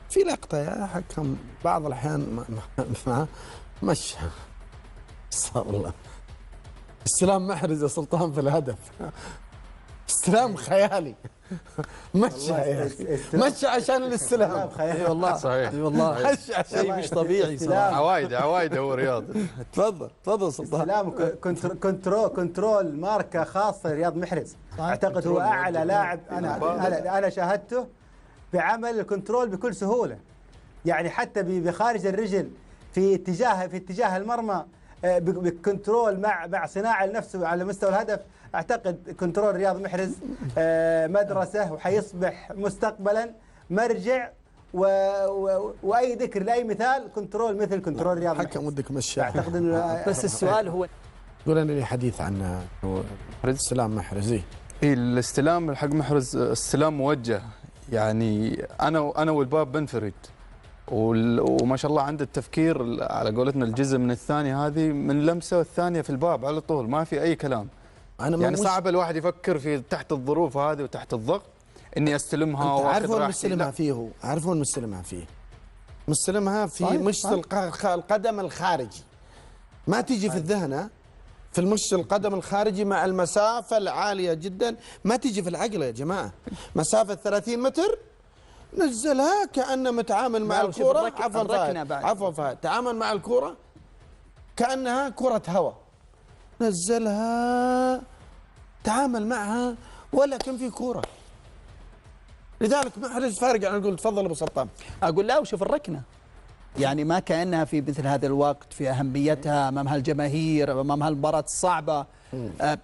في لقطة يا حكم بعض الأحيان مشى صار الله استلام محرز يا سلطان في الهدف، استلام خيالي. مشى يا أخي، مشى عشان الاستلام. اي والله صحيح. اي والله مشى عشان شيء مش طبيعي صراحه. عوايد هو رياض. تفضل سلطان. استلام كنترول ماركه خاصه لرياض محرز. اعتقد هو اعلى لاعب انا شاهدته بعمل الكنترول بكل سهوله، يعني حتى بخارج الرجل في اتجاه المرمى بكنترول مع صناعه لنفسه على مستوى الهدف. اعتقد كنترول رياض محرز مدرسه، وحيصبح مستقبلا مرجع واي ذكر لاي مثال كنترول مثل كنترول رياض محرز. حكم ودك مشى. اعتقد انه بس السؤال هو يقول انا لي حديث عن استلام محرزي. الاستلام حق محرز استلام موجه، يعني انا والباب بنفرد، وما شاء الله عنده التفكير على قولتنا الجزء من الثاني هذه من لمسه والثانيه في الباب على طول، ما في اي كلام. يعني صعب الواحد يفكر في تحت الظروف هذه وتحت الضغط اني استلمها واخذ راحتي. عارفون مستلمها فيه، هو عارفون مستلمها فيه، مستلمها في مشط القدم الخارجي، ما تيجي في الذهن في المشط القدم الخارجي مع المسافه العاليه جدا، ما تيجي في العقل يا جماعه. مسافه 30 متر نزلها كأنه متعامل مع الكرة. عفوا فهد تعامل مع الكرة كأنها كرة هواء، نزلها تعامل معها ولا كان في كرة. لذلك محرز فارق. انا اقول تفضل ابو سلطان. اقول لا، وشوف الركنه، يعني ما كانها في مثل هذا الوقت في اهميتها امام هالجماهير امام هالمباراه الصعبه.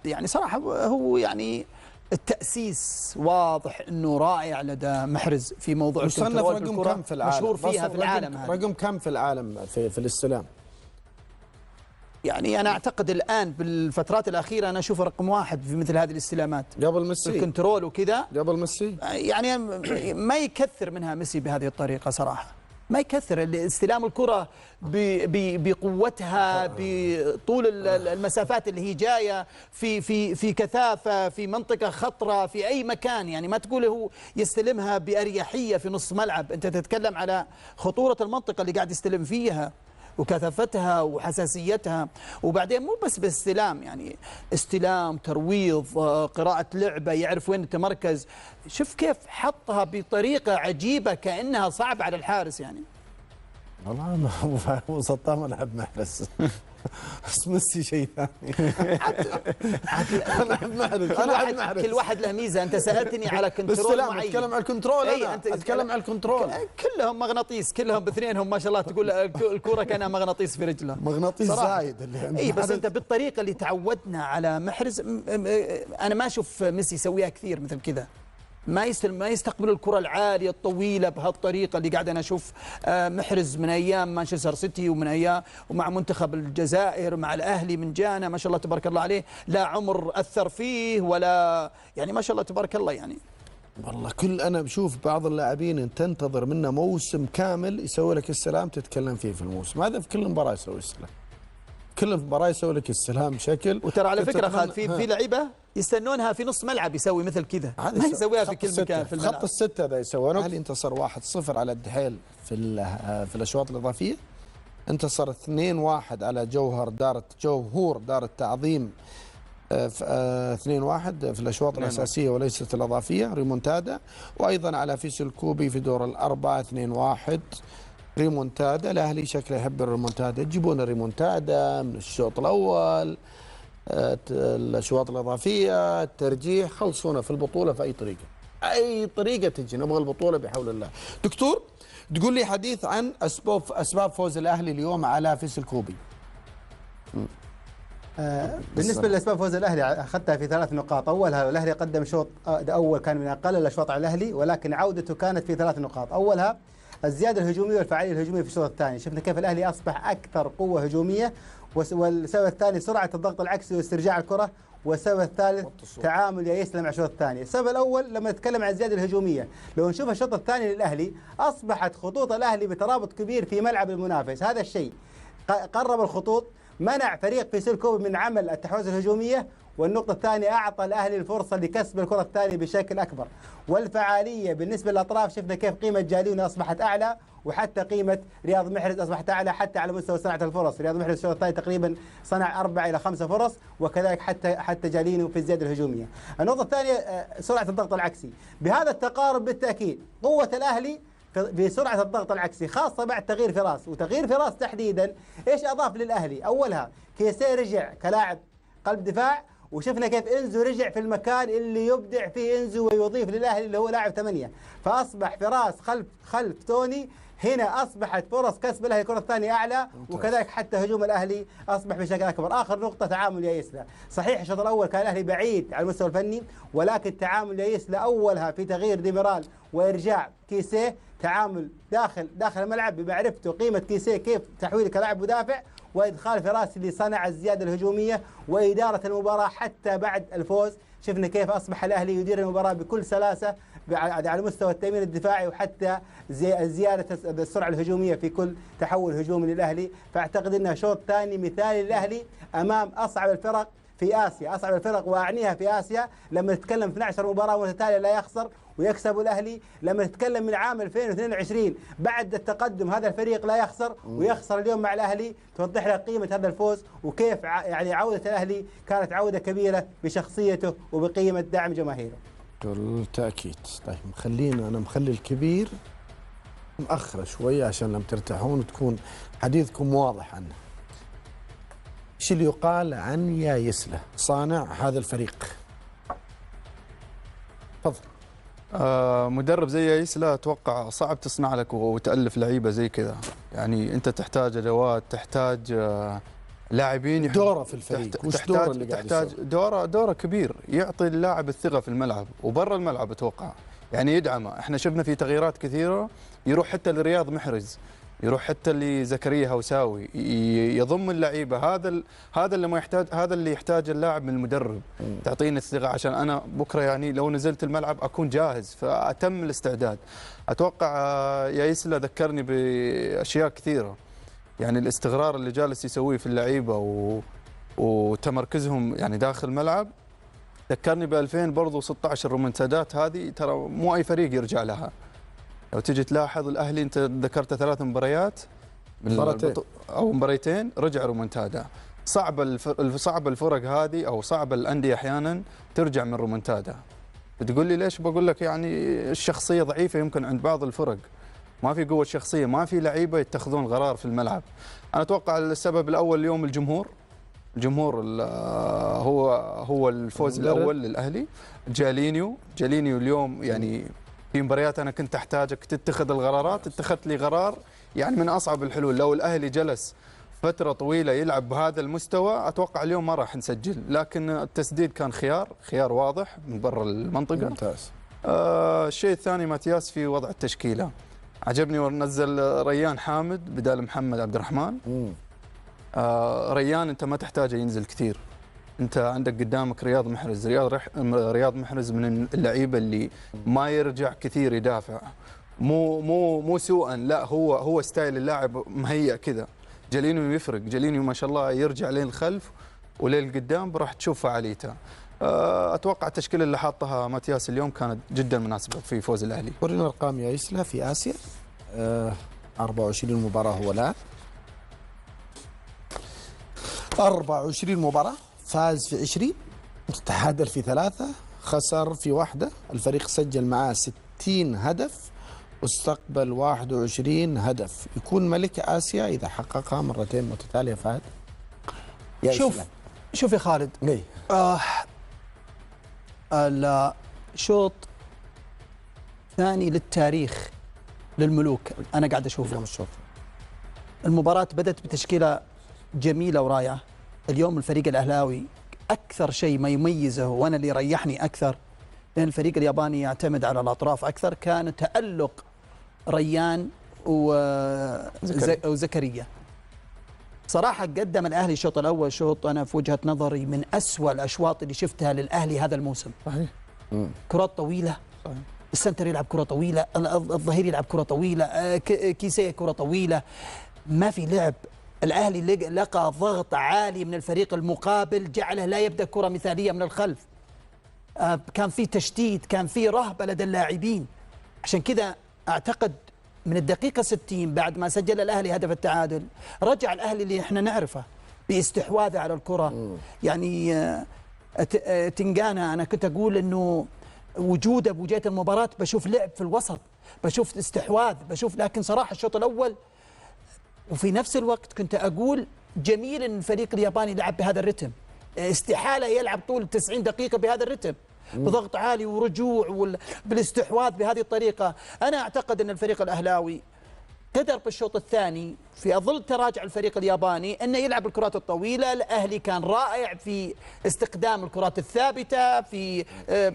يعني صراحه هو يعني التأسيس واضح انه رائع لدى محرز في موضوع الكنترول رقم كم في العالم؟ مشهور فيها في العالم. رقم كم في العالم في الاستلام؟ يعني انا اعتقد الان بالفترات الاخيره انا اشوف رقم واحد في مثل هذه الاستلامات قبل ميسي، الكنترول وكذا قبل ميسي. يعني ما يكثر منها ميسي بهذه الطريقه صراحه، ما يكثر استلام الكرة بقوتها، بطول المسافات اللي هي جايه في كثافه، في منطقه خطره، في اي مكان. يعني ما تقول هو يستلمها باريحيه في نص ملعب، انت تتكلم على خطوره المنطقه اللي قاعد يستلم فيها وكثافتها وحساسيتها. وبعدين مو بس باستلام، يعني استلام، ترويض، قراءة لعبة، يعرف وين يتمركز. شوف كيف حطها بطريقة عجيبة كأنها صعب على الحارس. يعني والله ابو سلطان ما لعب محرز بس ميسي شيء ثاني. انا كل واحد له ميزه. انت سالتني على كنترول معين، اتكلم عن الكنترول. انا اتكلم عن الكنترول. كلهم مغناطيس، كلهم باثنينهم ما شاء الله. تقول الكوره كانها مغناطيس في رجله، مغناطيس زايد اللي اي. بس انت بالطريقه اللي تعودنا على محرز، انا ما اشوف ميسي يسويها كثير مثل كذا. ما يستقبل الكرة العالية الطويلة بهالطريقة اللي قاعد أنا أشوف محرز من أيام مانشستر سيتي ومن أيام ومع منتخب الجزائر مع الأهلي من جانا، ما شاء الله تبارك الله عليه. لا عمر أثر فيه ولا يعني ما شاء الله تبارك الله. يعني والله أنا بشوف بعض اللاعبين أنت تنتظر منه موسم كامل يسوي لك السلام تتكلم فيه في الموسم هذا. في كل مباراة يسوي السلام، كل مباراة يسوي لك السلام بشكل. وترى على فكرة خالد في لعيبة يستنونها في نص ملعب يسوي مثل كذا، ما يسويها في كل مكان في الملعب. خط الستة هذا يسوي. الاهلي انتصر 1-0 على الدحيل في الاشواط الاضافية، انتصر 2-1 على جوهر دار التعظيم 2-1 في الاشواط الاساسية وليست الاضافية ريمونتادا، وايضا على فيصل كوبي في دور الاربعة 2-1 ريمونتادا. الاهلي شكله يحب الريمونتادا، يجيبون الريمونتادا من الشوط الاول، الاشواط الاضافيه، الترجيح، خلصونا في البطوله في اي طريقه تجي، نبغى البطوله بحول الله. دكتور تقول لي حديث عن اسباب فوز الاهلي اليوم على فيصل كوبي. بالنسبه لاسباب فوز الاهلي اخذتها في 3 نقاط. اولها الاهلي قدم شوط اول كان من اقل الاشواط على الاهلي، ولكن عودته كانت في 3 نقاط. اولها الزياده الهجوميه والفعاليه الهجوميه في الشوط الثاني، شفنا كيف الاهلي اصبح اكثر قوه هجوميه. والسبب الثاني سرعه الضغط العكسي واسترجاع الكره. والسبب الثالث تعامل يسلم على الشوط الثاني. السبب الاول لما نتكلم عن الزياده الهجوميه، لو نشوف الشوط الثاني للاهلي اصبحت خطوط الاهلي بترابط كبير في ملعب المنافس. هذا الشيء قرب الخطوط، منع فريق فيصل كوبي من عمل التحويز الهجوميه، والنقطة الثانية أعطى الأهلي الفرصة لكسب الكرة الثانية بشكل أكبر. والفعالية بالنسبة للأطراف شفنا كيف قيمة جاليوني أصبحت أعلى، وحتى قيمة رياض محرز أصبحت أعلى حتى على مستوى صناعة الفرص. رياض محرز الشوط الثاني تقريبا صنع 4 إلى 5 فرص، وكذلك حتى جاليني في الزيادة الهجومية. النقطة الثانية سرعة الضغط العكسي. بهذا التقارب بالتأكيد قوة الأهلي بسرعة الضغط العكسي، خاصة بعد تغيير فراس. وتغيير فراس تحديدا إيش أضاف للأهلي؟ أولها كيسيه رجع كلاعب قلب دفاع، وشفنا كيف انزو رجع في المكان اللي يبدع فيه انزو ويضيف للاهلي اللي هو لاعب 8، فاصبح فراس خلف توني. هنا اصبحت فرص كسب الاهلي الكره الثانيه اعلى، وكذلك حتى هجوم الاهلي اصبح بشكل اكبر. اخر نقطه تعامل يايسلا. صحيح الشوط الاول كان الاهلي بعيد على المستوى الفني، ولكن تعامل يايسلا اولها في تغيير ديميرال وارجاع كيسيه، تعامل داخل الملعب بمعرفته قيمه كيسيه كيف تحويله كلاعب مدافع، وادخال فراس اللي صنع الزياده الهجوميه واداره المباراه حتى بعد الفوز. شفنا كيف اصبح الاهلي يدير المباراه بكل سلاسه على مستوى التامين الدفاعي، وحتى زياده السرعه الهجوميه في كل تحول هجومي للاهلي. فاعتقد انها شوط ثاني مثالي للاهلي امام اصعب الفرق في اسيا، اصعب الفرق واعنيها في اسيا. لما نتكلم 12 مباراه متتاليه لا يخسر ويكسب الاهلي، لما نتكلم من عام 2022 بعد التقدم هذا الفريق لا يخسر ويخسر اليوم مع الاهلي، توضح لك قيمه هذا الفوز وكيف يعني عوده الاهلي كانت عوده كبيره بشخصيته وبقيمه دعم جماهيره. بالتاكيد. طيب انا مخلي الكبير مأخرة شوي عشان لما ترتاحون وتكون حديثكم واضح عنه. ايش اللي يقال عن يايسلا صانع هذا الفريق؟ تفضل. مدرب زي يايسلا اتوقع صعب تصنع لك وتألف لعيبه زي كذا. يعني انت تحتاج ادوات، تحتاج لاعبين دوره في الفريق. وش دوره اللي قاعد تحتاج دوره كبير، يعطي اللاعب الثقه في الملعب وبرا الملعب. اتوقع يعني يدعمه. احنا شفنا في تغييرات كثيره، يروح حتى لرياض محرز، يروح حتى لزكريا هوساوي، يضم اللعيبه. هذا اللي ما يحتاج، هذا اللي يحتاج اللاعب من المدرب. تعطيني الثقه عشان انا بكره يعني لو نزلت الملعب اكون جاهز، فاتم الاستعداد. اتوقع يايسلا ذكرني باشياء كثيره، يعني الاستقرار اللي جالس يسويه في اللعيبه وتمركزهم يعني داخل الملعب. ذكرني ب 2016 الرومنتادات هذه، ترى مو اي فريق يرجع لها. لو تجي تلاحظ الاهلي انت ذكرت 3 مباريات او مباريتين رجع رومنتادا. صعب الفرق هذه او صعب الانديه احيانا ترجع من رومنتادا. بتقول لي ليش؟ بقول لك يعني الشخصيه ضعيفه يمكن عند بعض الفرق، ما في قوه شخصيه، ما في لعيبه يتخذون قرار في الملعب. انا اتوقع السبب الاول اليوم الجمهور هو الفوز الاول للاهلي. جالينيو اليوم يعني في مباريات انا كنت احتاجك تتخذ القرارات، اتخذت لي قرار يعني من اصعب الحلول. لو الاهلي جلس فتره طويله يلعب بهذا المستوى اتوقع اليوم ما راح نسجل، لكن التسديد كان خيار واضح من برا المنطقه. ممتاز. الشيء الثاني ماتياس في وضع التشكيله عجبني، ونزل ريان حامد بدال محمد عبد الرحمن. ريان انت ما تحتاجه ينزل كثير، انت عندك قدامك رياض محرز. رياض محرز من اللعيبه اللي ما يرجع كثير يدافع، مو سوءا، لا هو ستايل اللاعب مهيئ كذا. جالينيو يفرق، جالينيو ما شاء الله يرجع لين الخلف ولين القدام راح تشوف فعاليته. اتوقع التشكيله اللي حاطها ماتياس اليوم كانت جدا مناسبه في فوز الاهلي. ورينا ارقام يايسلا في اسيا. 24 مباراه هو لاعب، 24 مباراه، فاز في 20، تعادل في 3، خسر في 1. الفريق سجل معاه 60 هدف واستقبل 21 هدف. يكون ملك آسيا إذا حققها مرتين متتالية. فهد شوف يا خالد، الشوط ثاني للتاريخ للملوك أنا قاعد أشوفه. المباراة بدأت بتشكيلة جميلة ورائعة. اليوم الفريق الأهلاوي أكثر شيء ما يميزه وأنا اللي يريحني أكثر، لأن الفريق الياباني يعتمد على الأطراف أكثر، كان تألق ريان وزكريا. صراحة قدم الأهلي الشوط الأول شوط أنا في وجهة نظري من أسوأ الأشواط اللي شفتها للأهلي هذا الموسم. صحيح. كرات طويلة، صحيح. السنتر يلعب كرة طويلة، الظهير يلعب كرة طويلة، كيسيه كرة طويلة، ما في لعب. الأهلي لقى ضغط عالي من الفريق المقابل جعله لا يبدأ كرة مثالية من الخلف. كان في تشتيت، كان في رهبة لدى اللاعبين. عشان كذا أعتقد من الدقيقة 60 بعد ما سجل الأهلي هدف التعادل رجع الأهلي اللي احنا نعرفه باستحواذه على الكرة. يعني تنقانا أنا كنت أقول أنه وجوده بوجهة المباراة بشوف لعب في الوسط، بشوف استحواذ، بشوف. لكن صراحة الشوط الأول وفي نفس الوقت كنت أقول جميل أن الفريق الياباني لعب بهذا الرتم. استحالة يلعب طول 90 دقيقة بهذا الرتم بضغط عالي ورجوع بالاستحواذ بهذه الطريقة. أنا أعتقد أن الفريق الأهلاوي قدر بالشوط الثاني في ظل تراجع الفريق الياباني أنه يلعب الكرات الطويلة. الأهلي كان رائع في استخدام الكرات الثابتة، في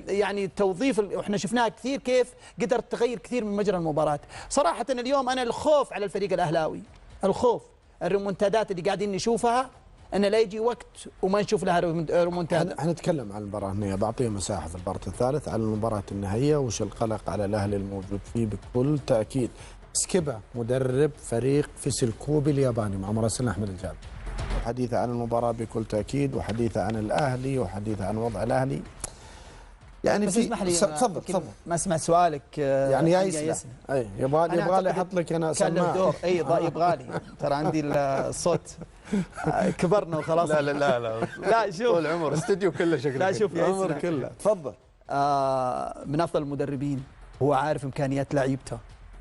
يعني توظيف وإحنا شفناها كثير كيف قدرت تغير كثير من مجرى المباراة. صراحة اليوم أنا الخوف على الفريق الأهلاوي، الخوف الريمونتادات اللي قاعدين نشوفها أن لا يجي وقت وما نشوف لها ريمونتادا. احنا نتكلم عن المباراة النهائية، بعطيه مساحة في البارت الثالث على المباراة النهائية وش القلق على الأهلي الموجود فيه بكل تأكيد. سكيبا مدرب فريق فيسل كوبي الياباني مع مراسلنا أحمد الجابر، حديثه عن المباراة بكل تأكيد وحديثه عن الأهلي وحديثه عن وضع الأهلي. يعني بس اسمح لي تفضل ما اسمع سؤالك. يعني يا يسلم اي يبغى لي احط لك انا كان له دور. اي يبغى لي ترى عندي الصوت كبرنا وخلاص. لا شوف طول العمر استديو كله شكله. لا شوف يا العمر كله تفضل. من افضل المدربين، هو عارف امكانيات لعيبته.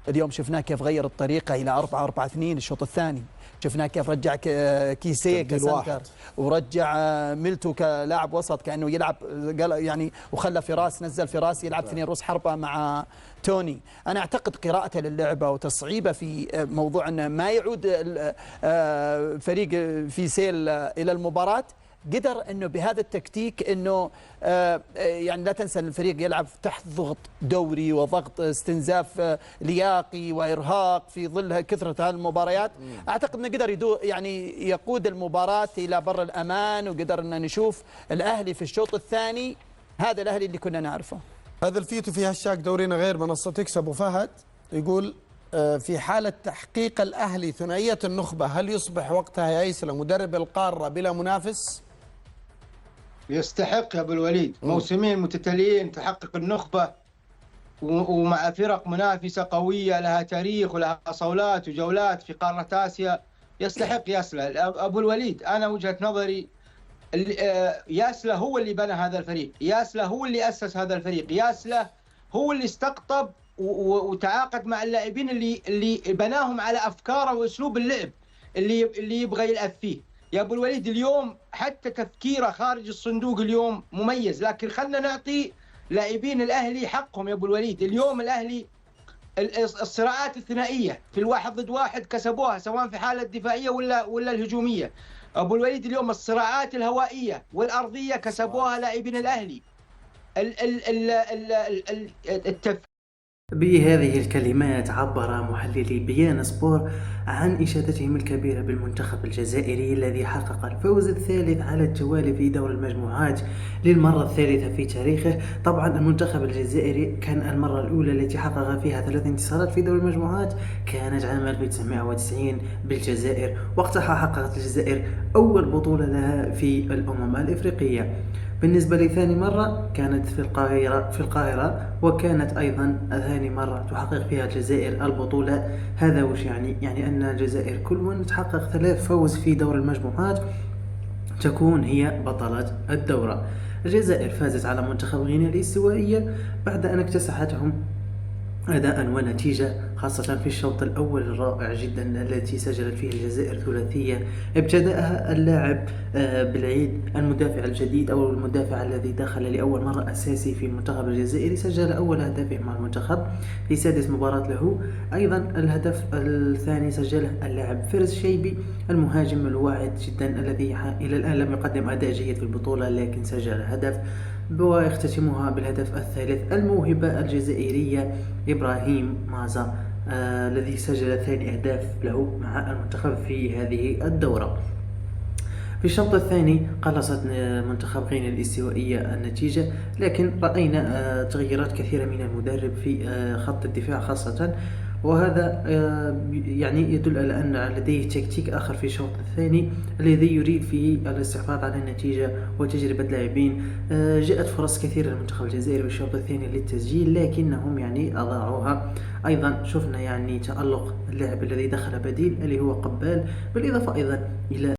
اليوم شفناه كيف غير الطريقه الى 4-4-2 الشوط الثاني. شفناه كيف رجع كيسيه كسنتر ورجع ميلتو كلاعب وسط كانه يلعب يعني، وخلى فراس نزل فراس يلعب 2 رؤوس حربه مع توني. انا اعتقد قراءته للعبه وتصعيبه في موضوع انه ما يعود فريق في سيل الى المباراه. قدر انه بهذا التكتيك انه يعني لا تنسى الفريق يلعب تحت ضغط دوري وضغط استنزاف لياقي وارهاق في ظل كثره هذه المباريات. اعتقد انه قدر يعني يقود المباراه الى بر الامان، وقدر ان نشوف الاهلي في الشوط الثاني هذا الاهلي اللي كنا نعرفه. هذا الفيتو في هاشتاج دورينا غير منصه تكسب. ابو فهد يقول في حالة تحقيق الأهلي ثنائية النخبة هل يصبح وقتها يا يسلم مدرب القارة بلا منافس؟ يستحق يا أبو الوليد. موسمين متتاليين تحقق النخبة ومع فرق منافسة قوية لها تاريخ ولها صولات وجولات في قارة آسيا. يستحق ياسلة. أبو الوليد أنا وجهة نظري ياسلة هو اللي بنى هذا الفريق، ياسلة هو اللي أسس هذا الفريق، ياسلة هو اللي استقطب وتعاقد مع اللاعبين اللي بناهم على أفكاره وأسلوب اللعب اللي يبغى يلعب فيه. يا أبو الوليد اليوم حتى تفكيره خارج الصندوق اليوم مميز، لكن خلنا نعطي لاعبين الأهلي حقهم. يا أبو الوليد اليوم الأهلي الصراعات الثنائية في الواحد ضد واحد كسبوها سواء في حالة دفاعية ولا الهجومية. أبو الوليد اليوم الصراعات الهوائية والأرضية كسبوها لاعبين الأهلي. بهذه الكلمات عبر محللي بيان سبور عن إشادتهم الكبيرة بالمنتخب الجزائري الذي حقق الفوز الثالث على التوالي في دور المجموعات للمرة الثالثة في تاريخه. طبعا المنتخب الجزائري كان المرة الأولى التي حقق فيها 3 انتصارات في دور المجموعات كانت عام 1990 بالجزائر. وقتها حققت الجزائر أول بطولة لها في الأمم الإفريقية. بالنسبة لثاني مرة كانت في القاهرة وكانت أيضا ثاني مرة تحقق فيها الجزائر البطولة. هذا وش يعني أن الجزائر كل من تحقق 3 فوز في دور المجموعات تكون هي بطلة الدورة. الجزائر فازت على منتخب غينيا الاستوائية بعد أن اكتسحتهم أداء ونتيجة، خاصة في الشوط الأول الرائع جدا التي سجلت فيه الجزائر ثلاثية ابتدأها اللاعب بالعيد المدافع الجديد أو المدافع الذي دخل لأول مرة أساسي في المنتخب الجزائري، سجل أول هدفه مع المنتخب في 6 مباراة له. أيضا الهدف الثاني سجله اللاعب فارس شيبي المهاجم الواعد جدا الذي إلى الآن لم يقدم أداء جيد في البطولة لكن سجل هدف. ويختتمها بالهدف الثالث الموهبة الجزائرية إبراهيم مازا الذي سجل ثاني أهداف له مع المنتخب في هذه الدورة. في الشوط الثاني قلصت منتخب غينيا الاستوائية النتيجة، لكن رأينا تغييرات كثيرة من المدرب في خط الدفاع خاصة، وهذا يعني يدل على أن لديه تكتيك آخر في الشوط الثاني الذي يريد فيه الاستحفاظ على النتيجة وتجربة لاعبين. جاءت فرص كثيرة للمنتخب الجزائري في الشوط الثاني للتسجيل لكنهم يعني أضاعوها. أيضا شفنا يعني تألق اللاعب الذي دخل بديل اللي هو قبال، بالإضافة أيضا إلى